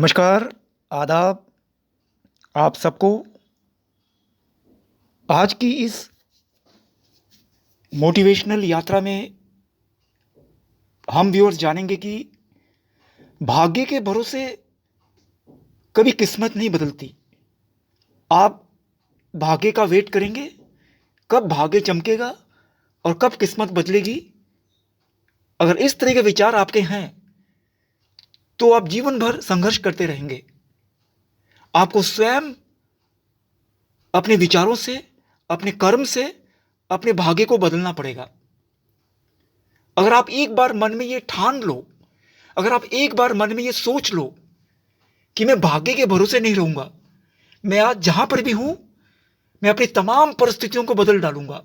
नमस्कार, आदाब आप सबको। आज की इस मोटिवेशनल यात्रा में हम व्यूअर्स जानेंगे कि भाग्य के भरोसे कभी किस्मत नहीं बदलती। आप भाग्य का वेट करेंगे, कब भाग्य चमकेगा और कब किस्मत बदलेगी। अगर इस तरह के विचार आपके हैं, तो आप जीवन भर संघर्ष करते रहेंगे। आपको स्वयं अपने विचारों से, अपने कर्म से अपने भाग्य को बदलना पड़ेगा। अगर आप एक बार मन में ये ठान लो, अगर आप एक बार मन में ये सोच लो कि मैं भाग्य के भरोसे नहीं रहूंगा, मैं आज जहां पर भी हूं, मैं अपनी तमाम परिस्थितियों को बदल डालूंगा।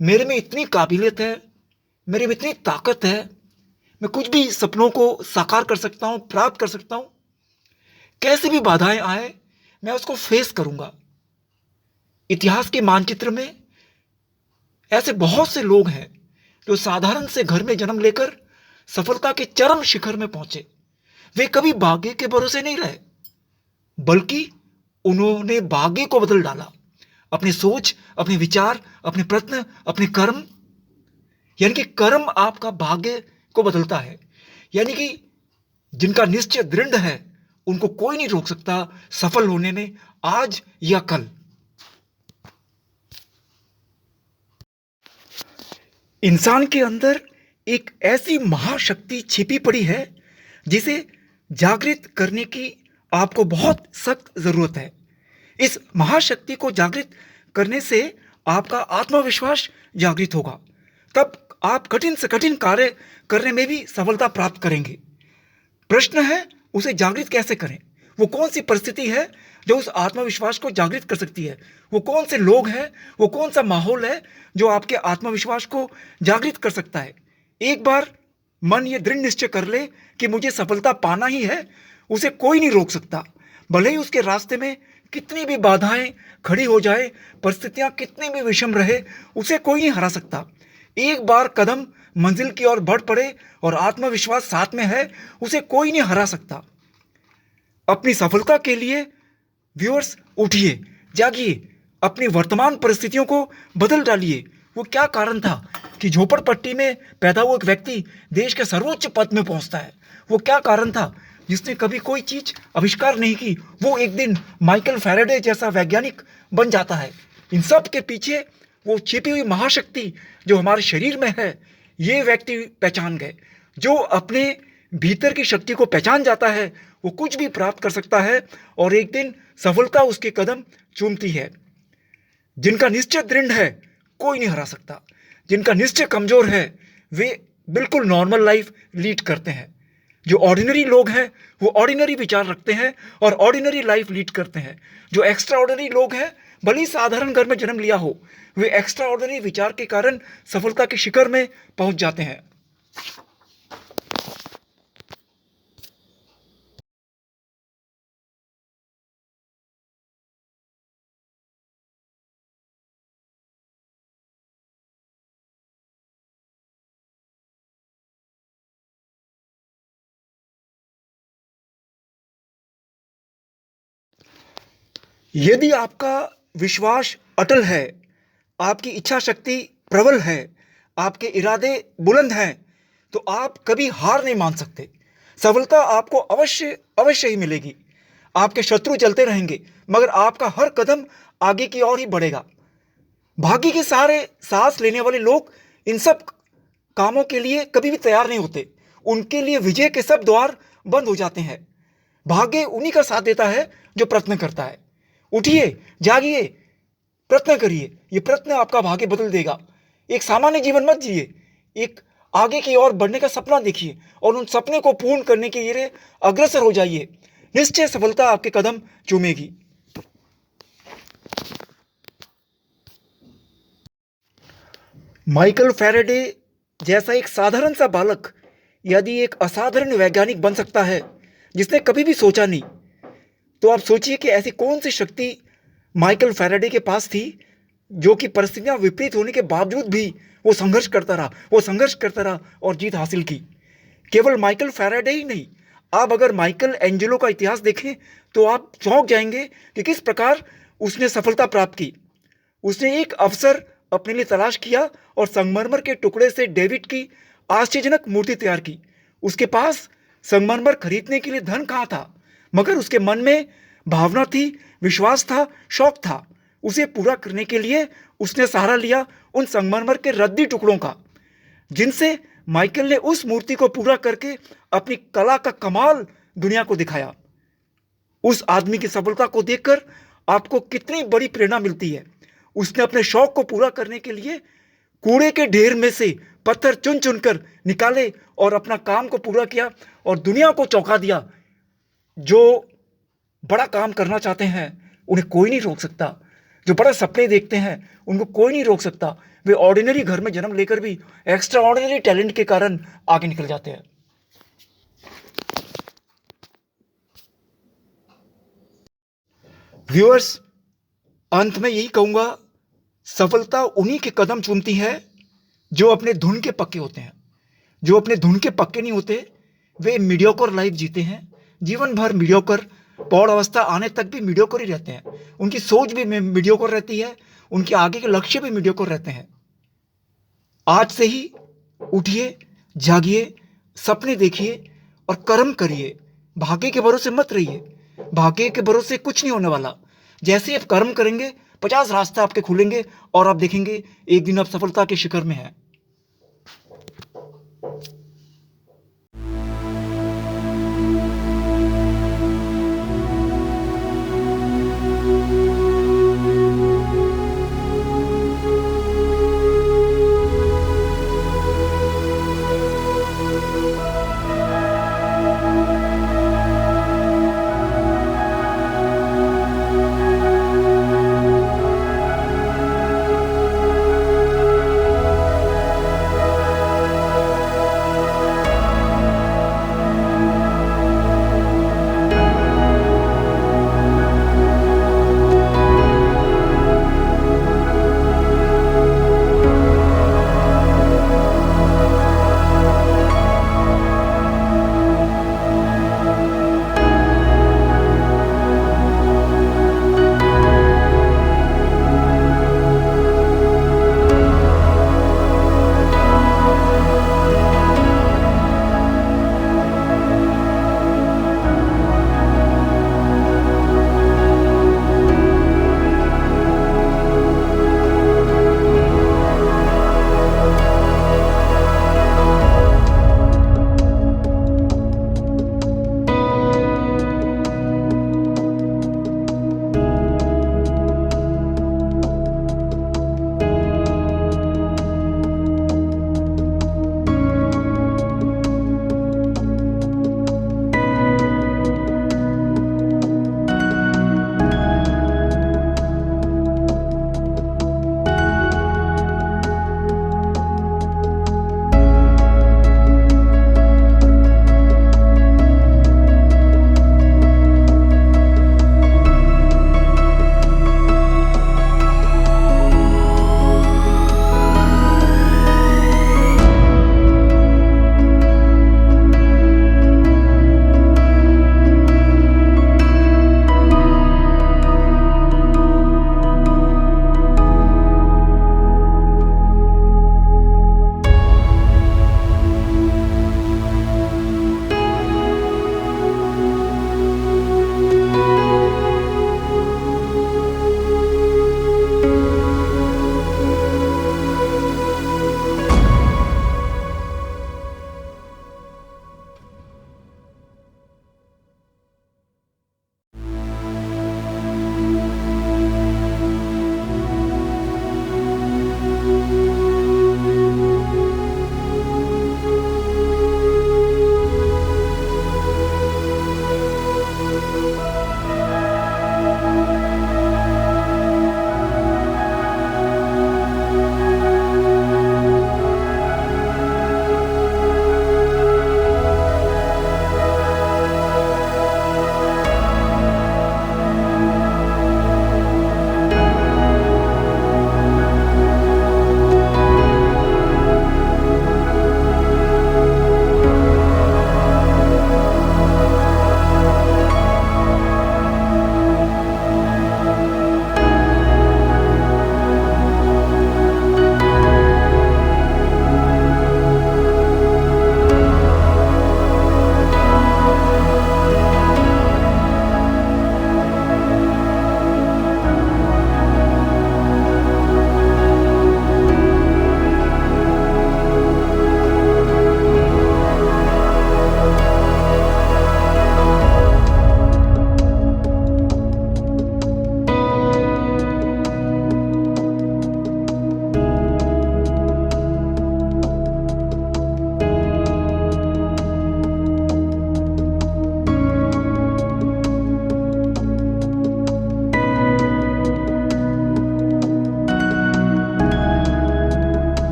मेरे में इतनी काबिलियत है, मेरे में इतनी ताकत है, मैं कुछ भी सपनों को साकार कर सकता हूं, प्राप्त कर सकता हूं। कैसी भी बाधाएं आए, मैं उसको फेस करूंगा। इतिहास के मानचित्र में ऐसे बहुत से लोग हैं जो साधारण से घर में जन्म लेकर सफलता के चरम शिखर में पहुंचे। वे कभी भाग्य के भरोसे नहीं रहे, बल्कि उन्होंने भाग्य को बदल डाला। अपनी सोच, अपने विचार, अपने प्रयत्न, अपने कर्म, यानी कि कर्म आपका भाग्य को बदलता है। यानी कि जिनका निश्चय दृढ़ है, उनको कोई नहीं रोक सकता सफल होने में, आज या कल। इंसान के अंदर एक ऐसी महाशक्ति छिपी पड़ी है जिसे जागृत करने की आपको बहुत सख्त जरूरत है। इस महाशक्ति को जागृत करने से आपका आत्मविश्वास जागृत होगा। तब आप कठिन से कठिन कार्य करने में भी सफलता प्राप्त करेंगे। प्रश्न है, उसे जागृत कैसे करें? वो कौन सी परिस्थिति है जो उस आत्मविश्वास को जागृत कर सकती है? वो कौन से लोग हैं, वो कौन सा माहौल है जो आपके आत्मविश्वास को जागृत कर सकता है? एक बार मन ये दृढ़ निश्चय कर ले कि मुझे सफलता पाना ही है, उसे कोई नहीं रोक सकता। भले ही उसके रास्ते में कितनी भी बाधाएं खड़ी हो जाए, परिस्थितियां कितनी भी विषम रहे, उसे कोई नहीं हरा सकता। एक बार कदम मंजिल की ओर बढ़ पड़े और आत्मविश्वास साथ में है, उसे कोई नहीं हरा सकता। अपनी सफलता के लिए व्यूअर्स उठिए, जागिए, अपनी वर्तमान परिस्थितियों को बदल डालिए। वो क्या कारण था कि झोपड़पट्टी में पैदा हुआ एक व्यक्ति देश के सर्वोच्च पद में पहुंचता है? वो क्या कारण था जिसने कभी कोई चीज आविष्कार नहीं की, वो एक दिन माइकल फैराडे जैसा वैज्ञानिक बन जाता है? इन सब के पीछे वो छिपी हुई महाशक्ति जो हमारे शरीर में है, ये व्यक्ति पहचान गए। जो अपने भीतर की शक्ति को पहचान जाता है, वो कुछ भी प्राप्त कर सकता है और एक दिन सफलता उसके कदम चूमती है। जिनका निश्चय दृढ़ है, कोई नहीं हरा सकता। जिनका निश्चय कमजोर है, वे बिल्कुल नॉर्मल लाइफ लीड करते हैं। जो ऑर्डिनरी लोग हैं, वो ऑर्डिनरी विचार रखते हैं और ऑर्डिनरी लाइफ लीड करते हैं। जो एक्स्ट्रा ऑर्डिनरी लोग हैं, भले ही साधारण घर में जन्म लिया हो, वे एक्स्ट्रा ऑर्डिनरी विचार के कारण सफलता के शिखर में पहुंच जाते हैं। यदि आपका विश्वास अटल है, आपकी इच्छा शक्ति प्रबल है, आपके इरादे बुलंद हैं, तो आप कभी हार नहीं मान सकते। सफलता आपको अवश्य अवश्य ही मिलेगी। आपके शत्रु चलते रहेंगे, मगर आपका हर कदम आगे की ओर ही बढ़ेगा। भाग्य के सहारे सांस लेने वाले लोग इन सब कामों के लिए कभी भी तैयार नहीं होते। उनके लिए विजय के सब द्वार बंद हो जाते हैं। भाग्य उन्हीं का साथ देता है जो प्रयत्न करता है। उठिए, जागिए, प्रयत्न करिए। ये प्रयत्न आपका भाग्य बदल देगा। एक सामान्य जीवन मत जिए, एक आगे की ओर बढ़ने का सपना देखिए और उन सपने को पूर्ण करने के लिए अग्रसर हो जाइए। निश्चय सफलता आपके कदम चूमेगी। माइकल फैराडे जैसा एक साधारण सा बालक यदि एक असाधारण वैज्ञानिक बन सकता है जिसने कभी भी सोचा नहीं, तो आप सोचिए कि ऐसी कौन सी शक्ति माइकल फैराडे के पास थी जो कि परिस्थितियां विपरीत होने के बावजूद भी वो संघर्ष करता रहा, वो संघर्ष करता रहा और जीत हासिल की। केवल माइकल फैराडे ही नहीं, आप अगर माइकल एंजेलो का इतिहास देखें तो आप चौंक जाएंगे कि किस प्रकार उसने सफलता प्राप्त की। उसने एक अवसर अपने लिए तलाश किया और संगमरमर के टुकड़े से डेविड की आश्चर्यजनक मूर्ति तैयार की। उसके पास संगमरमर खरीदने के लिए धन कहाँ था, मगर उसके मन में भावना थी, विश्वास था, शौक था। उसे पूरा करने के लिए उसने सहारा लिया उन संगमरमर के रद्दी टुकड़ों का, जिनसे माइकल ने उस मूर्ति को पूरा करके अपनी कला का कमाल दुनिया को दिखाया। उस आदमी की सफलता को देखकर आपको कितनी बड़ी प्रेरणा मिलती है। उसने अपने शौक को पूरा करने के लिए कूड़े के ढेर में से पत्थर चुन चुनकर निकाले और अपना काम को पूरा किया और दुनिया को चौंका दिया। जो बड़ा काम करना चाहते हैं उन्हें कोई नहीं रोक सकता, जो बड़ा सपने देखते हैं उनको कोई नहीं रोक सकता। वे ऑर्डिनरी घर में जन्म लेकर भी एक्स्ट्रा ऑर्डिनरी टैलेंट के कारण आगे निकल जाते हैं। व्यूअर्स, अंत में यही कहूंगा, सफलता उन्हीं के कदम चूमती है जो अपने धुन के पक्के होते हैं। जो अपने धुन के पक्के नहीं होते वे मीडियोकर लाइफ जीते हैं, जीवन भर मीडियोकर, पौड़ अवस्था आने तक भी मीडियोकर ही रहते हैं। उनकी सोच भी मीडियोकर रहती है, उनके आगे के लक्ष्य भी मीडियोकर रहते हैं। आज से ही उठिए, जागिए, सपने देखिए और कर्म करिए। भाग्य के भरोसे मत रहिए, भाग्य के भरोसे कुछ नहीं होने वाला। जैसे आप कर्म करेंगे 50 रास्ते आपके खुलेंगे और आप देखेंगे एक दिन आप सफलता के शिखर में हैं।